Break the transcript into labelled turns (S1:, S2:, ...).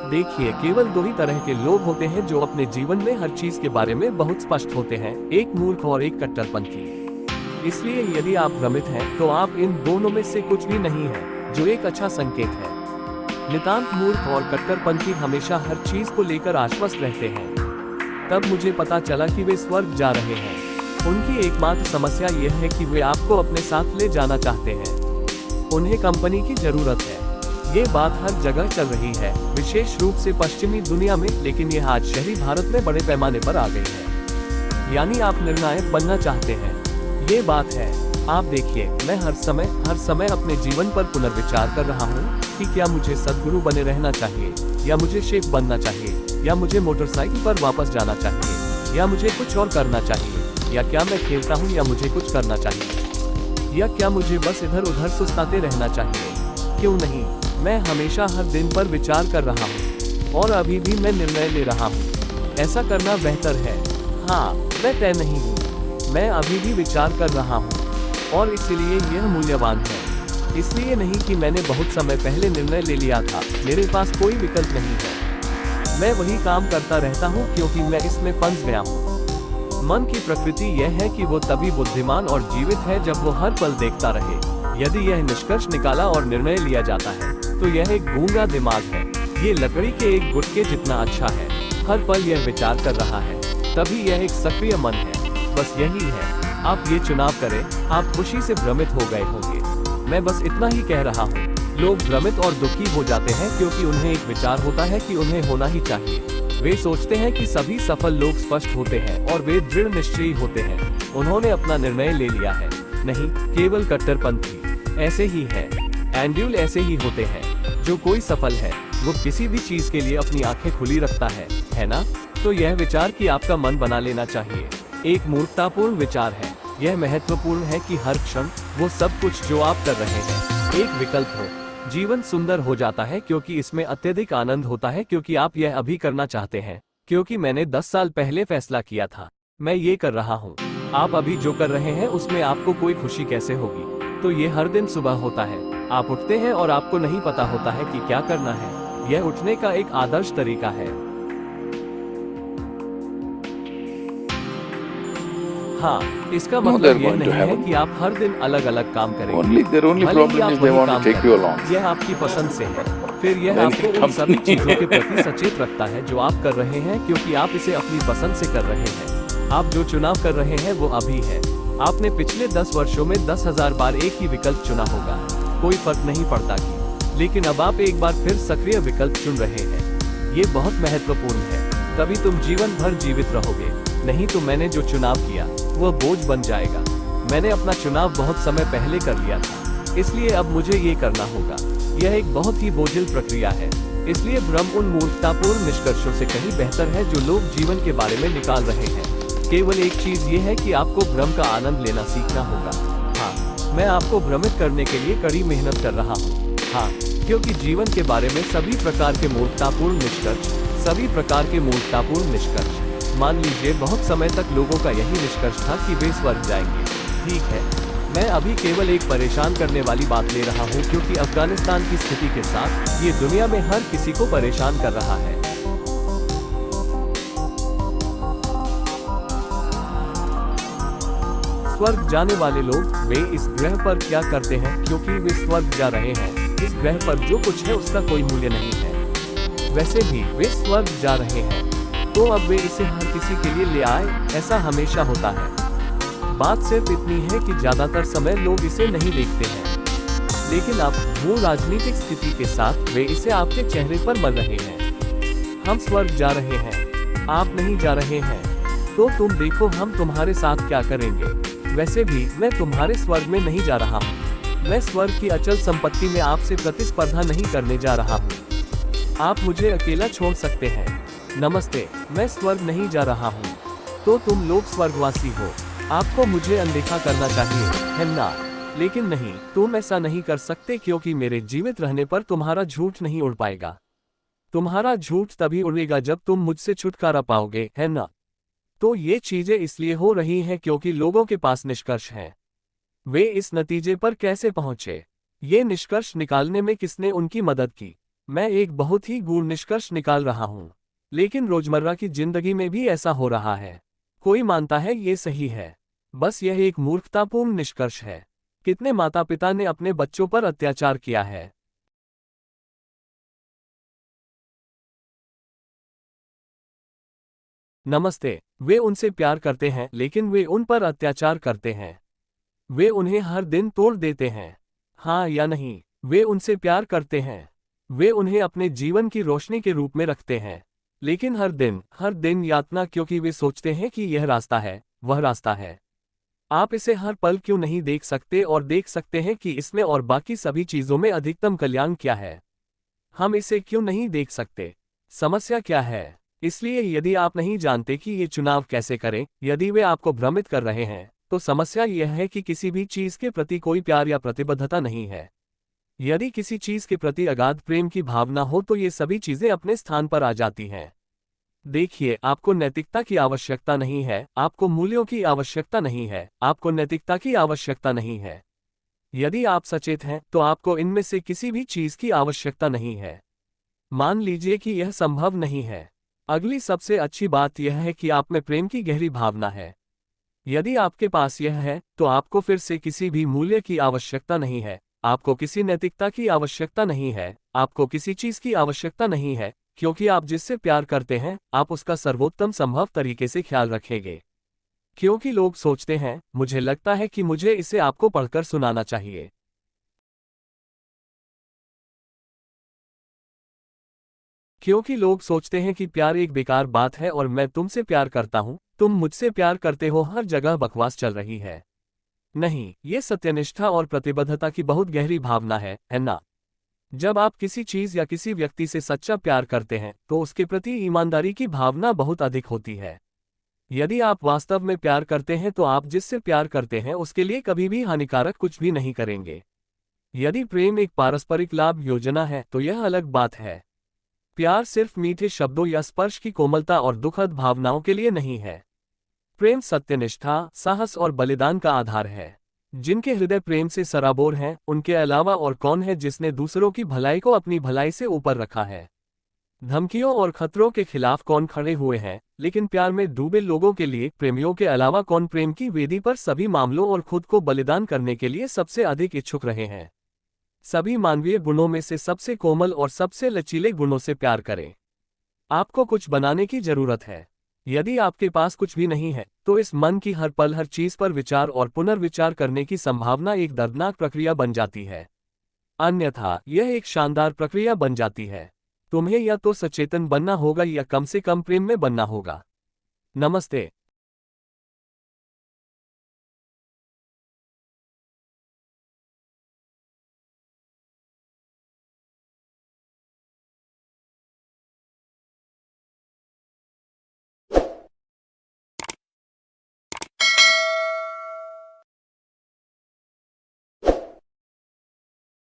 S1: देखिए, केवल दो ही तरह के लोग होते हैं जो अपने जीवन में हर चीज के बारे में बहुत स्पष्ट होते हैं, एक मूर्ख और एक कट्टरपंथी। इसलिए यदि आप भ्रमित हैं, तो आप इन दोनों में से कुछ भी नहीं है, जो एक अच्छा संकेत है। नितांत मूर्ख और कट्टरपंथी हमेशा हर चीज को लेकर आश्वस्त रहते हैं। तब मुझे पता चला कि वे स्वर्ग जा रहे हैं। उनकी एकमात्र समस्या यह है कि वे आपको अपने साथ ले जाना चाहते हैं। उन्हें कंपनी की जरूरत है। ये बात हर जगह चल रही है, विशेष रूप से पश्चिमी दुनिया में, लेकिन यह आज शहरी भारत में बड़े पैमाने पर आ गई है। यानी आप निर्णायक बनना चाहते हैं। ये बात है। आप देखिए, मैं हर समय अपने जीवन पर पुनर्विचार कर रहा हूँ कि क्या मुझे सद्गुरु बने रहना चाहिए, या मुझे शेफ बनना चाहिए, या मुझे मोटरसाइकिल पर वापस जाना चाहिए, या मुझे कुछ और करना चाहिए, या क्या मैं खेलता हूँ या मुझे कुछ करना चाहिए, या क्या मुझे बस इधर उधर सुस्ताते रहना चाहिए। क्यों नहीं, मैं हमेशा हर दिन पर विचार कर रहा हूँ, और अभी भी मैं निर्णय ले रहा हूँ। ऐसा करना बेहतर है। हाँ, मैं तय नहीं हूँ, मैं अभी भी विचार कर रहा हूँ, और इसलिए यह मूल्यवान है। इसलिए नहीं कि मैंने बहुत समय पहले निर्णय ले लिया था, मेरे पास कोई विकल्प नहीं है। मैं वही काम करता रहता हूँ क्योंकि मैं इसमें फंस गया हूँ। मन की प्रकृति यह है कि वो तभी बुद्धिमान और जीवित है जब वो हर पल देखता रहे। यदि यह निष्कर्ष निकाला और निर्णय लिया जाता है, तो यह एक गूंगा दिमाग है। ये लकड़ी के एक गुटके जितना अच्छा है। हर पल यह विचार कर रहा है, तभी यह एक सक्रिय मन है। बस यही है। आप ये चुनाव करें। आप खुशी से भ्रमित हो गए होंगे। मैं बस इतना ही कह रहा हूँ। लोग भ्रमित और दुखी हो जाते हैं क्योंकि उन्हें एक विचार होता है कि उन्हें होना ही चाहिए। वे सोचते हैं कि सभी सफल लोग स्पष्ट होते हैं और वे दृढ़ निश्चयी होते हैं। उन्होंने अपना निर्णय ले लिया है। नहीं, केवल कट्टरपंथी ऐसे ही है। एंड्यूल ऐसे ही होते हैं। जो कोई सफल है, वो किसी भी चीज के लिए अपनी आंखें खुली रखता है ना? तो यह विचार कि आपका मन बना लेना चाहिए, एक मूर्खतापूर्ण विचार है। यह महत्वपूर्ण है कि हर क्षण वो सब कुछ जो आप कर रहे हैं एक विकल्प हो। जीवन सुंदर हो जाता है क्योंकि इसमें अत्यधिक आनंद होता है, क्योंकि आप यह अभी करना चाहते हैं। क्योंकि मैंने 10 साल पहले फैसला किया था, मैं ये कर रहा हूँ। आप अभी जो कर रहे हैं उसमें आपको कोई खुशी कैसे होगी? तो ये हर दिन सुबह होता है। आप उठते हैं और आपको नहीं पता होता है कि क्या करना है। यह उठने का एक आदर्श तरीका है। हाँ, इसका मतलब यह नहीं है कि आप हर दिन अलग अलग काम करेंगे। यह आपकी पसंद से है। फिर यह आपको उन सभी चीजों के प्रति सचेत रखता है जो आप कर रहे हैं, क्योंकि आप इसे अपनी पसंद से कर रहे हैं। आप जो चुनाव कर रहे हैं वो अभी है। आपने पिछले 10 वर्षों में 10,000 बार एक ही विकल्प चुना होगा, कोई फर्क नहीं पड़ता कि। लेकिन अब आप एक बार फिर सक्रिय विकल्प चुन रहे हैं। ये बहुत महत्वपूर्ण है, तभी तुम जीवन भर जीवित रहोगे। नहीं तो मैंने जो चुनाव किया वह बोझ बन जाएगा। मैंने अपना चुनाव बहुत समय पहले कर लिया था, इसलिए अब मुझे ये करना होगा। यह एक बहुत ही बोझिल प्रक्रिया है। इसलिए भ्रम उन मूर्खतापूर्ण निष्कर्षों से कहीं बेहतर है जो लोग जीवन के बारे में निकाल रहे हैं। केवल एक चीज ये है कि आपको भ्रम का आनंद लेना सीखना होगा। हाँ, मैं आपको भ्रमित करने के लिए कड़ी मेहनत कर रहा हूँ। हाँ, क्योंकि जीवन के बारे में सभी प्रकार के मूर्खतापूर्ण निष्कर्ष, मान लीजिए बहुत समय तक लोगों का यही निष्कर्ष था कि वे स्वर्ग जाएंगे। ठीक है, मैं अभी केवल एक परेशान करने वाली बात ले रहा हूँ, क्योंकि अफगानिस्तान की स्थिति के साथ ये दुनिया में हर किसी को परेशान कर रहा है। स्वर्ग जाने वाले लोग, वे इस ग्रह पर क्या करते हैं? क्योंकि वे स्वर्ग जा रहे हैं, इस ग्रह पर जो कुछ है उसका कोई मूल्य नहीं है। वैसे भी वे स्वर्ग जा रहे हैं, तो अब वे इसे हर किसी के लिए ले आए। ऐसा हमेशा होता है। बात सिर्फ इतनी है कि ज्यादातर समय लोग इसे नहीं देखते हैं। लेकिन अब वो राजनीतिक स्थिति के साथ वे इसे आपके चेहरे पर मल रहे हैं। हम स्वर्ग जा रहे हैं, आप नहीं जा रहे हैं। तो तुम देखो हम तुम्हारे साथ क्या करेंगे। वैसे भी मैं तुम्हारे स्वर्ग में नहीं जा रहा हूँ। मैं स्वर्ग की अचल संपत्ति में आपसे प्रतिस्पर्धा नहीं करने जा रहा हूँ। आप मुझे अकेला छोड़ सकते हैं। नमस्ते, मैं स्वर्ग नहीं जा रहा हूँ। तो तुम लोग स्वर्गवासी हो, आपको मुझे अनदेखा करना चाहिए, है ना? लेकिन नहीं, तुम ऐसा नहीं कर सकते, क्योंकि मेरे जीवित रहने पर तुम्हारा झूठ नहीं उड़ पाएगा। तुम्हारा झूठ तभी उड़ेगा जब तुम मुझसे छुटकारा पाओगे, है ना? तो ये चीजें इसलिए हो रही हैं क्योंकि लोगों के पास निष्कर्ष हैं। वे इस नतीजे पर कैसे पहुंचे? ये निष्कर्ष निकालने में किसने उनकी मदद की? मैं एक बहुत ही गूढ़ निष्कर्ष निकाल रहा हूँ, लेकिन रोजमर्रा की जिंदगी में भी ऐसा हो रहा है। कोई मानता है ये सही है, बस यह एक मूर्खतापूर्ण निष्कर्ष है। कितने माता पिता ने अपने बच्चों पर अत्याचार किया है। नमस्ते। वे उनसे प्यार करते हैं, लेकिन वे उन पर अत्याचार करते हैं। वे उन्हें हर दिन तोड़ देते हैं। हाँ या नहीं? वे उनसे प्यार करते हैं। वे उन्हें अपने जीवन की रोशनी के रूप में रखते हैं। लेकिन हर दिन यातना, क्योंकि वे सोचते हैं कि यह रास्ता है, वह रास्ता है। आप इसे हर पल क्यों नहीं देख सकते और देख सकते हैं कि इसमें और बाकी सभी चीजों में अधिकतम कल्याण क्या है? हम इसे क्यों नहीं देख सकते? समस्या क्या है? इसलिए यदि आप नहीं जानते कि ये चुनाव कैसे करें, यदि वे आपको भ्रमित कर रहे हैं, तो समस्या यह है कि किसी भी चीज के प्रति कोई प्यार या प्रतिबद्धता नहीं है। यदि किसी चीज के प्रति अगाध प्रेम की भावना हो तो ये सभी चीजें अपने स्थान पर आ जाती हैं। देखिए, आपको नैतिकता की आवश्यकता नहीं है, आपको मूल्यों की आवश्यकता नहीं है, आपको नैतिकता की आवश्यकता नहीं है। यदि आप सचेत हैं, तो आपको इनमें से किसी भी चीज की आवश्यकता नहीं है। मान लीजिए कि यह संभव नहीं है। अगली सबसे अच्छी बात यह है कि आप में प्रेम की गहरी भावना है। यदि आपके पास यह है, तो आपको फिर से किसी भी मूल्य की आवश्यकता नहीं है, आपको किसी नैतिकता की आवश्यकता नहीं है, आपको किसी चीज की आवश्यकता नहीं है, क्योंकि आप जिससे प्यार करते हैं, आप उसका सर्वोत्तम संभव तरीके से ख्याल रखेंगे। क्योंकि लोग सोचते हैं, मुझे लगता है कि मुझे इसे आपको पढ़कर सुनाना चाहिए। क्योंकि लोग सोचते हैं कि प्यार एक बेकार बात है और मैं तुमसे प्यार करता हूं, तुम मुझसे प्यार करते हो, हर जगह बकवास चल रही है। नहीं, ये सत्यनिष्ठा और प्रतिबद्धता की बहुत गहरी भावना है ना? जब आप किसी चीज या किसी व्यक्ति से सच्चा प्यार करते हैं, तो उसके प्रति ईमानदारी की भावना बहुत अधिक होती है। यदि आप वास्तव में प्यार करते हैं, तो आप जिससे प्यार करते हैं उसके लिए कभी भी हानिकारक कुछ भी नहीं करेंगे। यदि प्रेम एक पारस्परिक लाभ योजना है, तो यह अलग बात है। प्यार सिर्फ मीठे शब्दों या स्पर्श की कोमलता और दुखद भावनाओं के लिए नहीं है। प्रेम सत्यनिष्ठा, साहस और बलिदान का आधार है। जिनके हृदय प्रेम से सराबोर हैं, उनके अलावा और कौन है जिसने दूसरों की भलाई को अपनी भलाई से ऊपर रखा है? धमकियों और खतरों के खिलाफ कौन खड़े हुए हैं, लेकिन प्यार में डूबे लोगों के लिए प्रेमियों के अलावा कौन प्रेम की वेदी पर सभी मामलों और खुद को बलिदान करने के लिए सबसे अधिक इच्छुक रहे हैं? सभी मानवीय गुणों में से सबसे कोमल और सबसे लचीले गुणों से प्यार करें। आपको कुछ बनाने की जरूरत है। यदि आपके पास कुछ भी नहीं है, तो इस मन की हर पल हर चीज पर विचार और पुनर्विचार करने की संभावना एक दर्दनाक प्रक्रिया बन जाती है। अन्यथा यह एक शानदार प्रक्रिया बन जाती है। तुम्हें या तो सचेतन बनना होगा या कम से कम प्रेम में बनना होगा। नमस्ते।